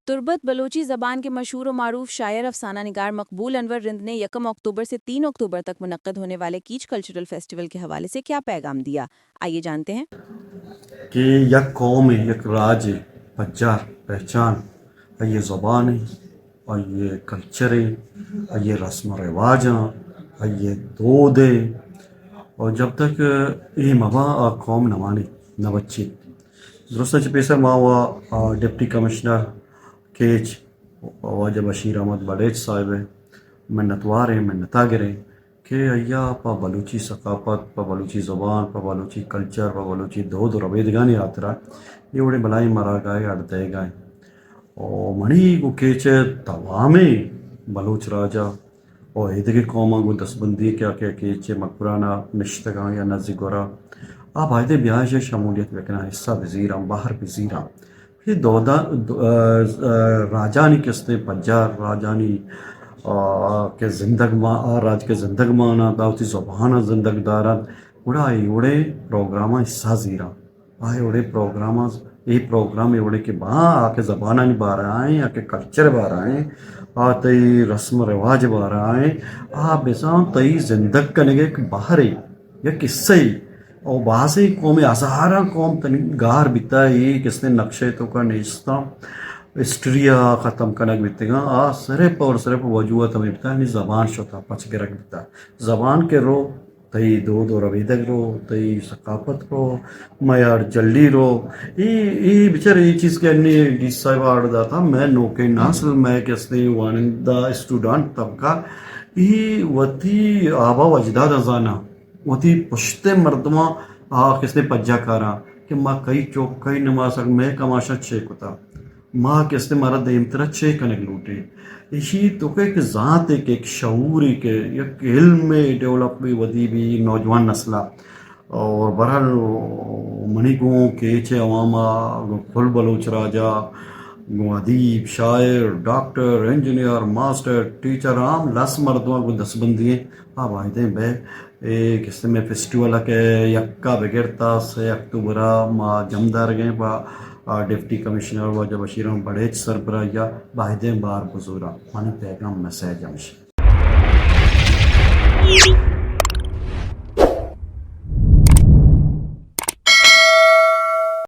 تربت بلوچی زبان کے مشہور و معروف شاعر افسانہ نگار مقبول انور رند نے 1 اکتوبر سے 3 اکتوبر تک منعقد ہونے والے کیچ کلچرل فیسٹیول کے حوالے سے کیا پیغام دیا، آئیے جانتے ہیں۔ کہ یک قوم ہے، یک راج ہے، پہچان پہچان ہے، یہ زبان ہے اور یہ کلچر ہے اور یہ رسم و رواج ہیں اور یہ دود ہے، اور جب تک یہ مبا قوم نمانی نہ بچی درست پیسر ماوا ڈپٹی کمشنر کیچ واجہ بشیر احمد بڑیچ صاحب ہے منتوار ہیں منتاگر ہیں کہ ایا پا بلوچی ثقافت، پا بلوچی زبان، پا بلوچی کلچر، پا بلوچی دود و رویدگانی آترا یہ بڑے بلائی مرا گائے اڑتے گائے اور منی کو کیچے توامی بلوچ راجا اور ادھگی قوما کو دستبندی کیا کہ کیچے مقبرانا نشتگاں یا نزگورا آپ آئیدے بیاج شمولیت بکنا حصہ بزیران باہر بزیران پھر راجانی کستے پجار راجانی کے زندگ ماں راج کے زندگ مانا داوتی زبانہ زندگ داران اڑا ایوڑے پروگراما حصہ زیرا آئے اڑے پروگراما یہ پروگرام ایوڑے کے باں آ کے زبانہ نہیں بارہ آئیں آ کے کلچر بارہ آئیں آ تی رسم و رواج بارہ آئیں آ بسان تی زندگ کنگے باہر ہے یا قصہ ہی اور بعضی قوم ہزارہ قوم گار بتا ہی کس نے نقشے تو کا نیستا اسٹریا ختم کنک بیتے گا آ صرف اور صرف وجوہ تمہیں بتا ہے زبان شتا پچ کے رکھ بتا زبان کے رو تی دود و رویدگ رو تی ثقافت رو میار جلدی رو یہ بچار یہ چیز کے انی ڈیس صاحب آڑ دا تھا میں نوکے ناسل میں کس نے وانندہ اسٹوڈنٹ طبقہ یہ وطی آبا وجداد ازانا وتی پشت مردمہ کس نے پجا کارا کہ ماں کئی چوک کئی نماز میں کماشا چھے کتا ماں کس نے مارا دیم ترہ چھے کنک لوٹے اسی تو کہ ایک ذات ایک شعوری کے ایک علم میں ڈیولپ بھی ودی بھی نوجوان نسلہ اور برحال منی گوں کے چھے عواما پھل بلوچ راجا ادیب شاعر ڈاکٹر انجینئر ماسٹر ٹیچر عام لس مردوں کو دستبندی آپ آئیدیں بے کس میں فیسٹیول کے یکا بگرتا 3 اکتوبر ما جمدار گئے با ڈپٹی کمشنر واجہ بشیر احمد بڑیچ سربراہ یا باہدیں بار بزورا مانی پیغام میسیج ہمشہ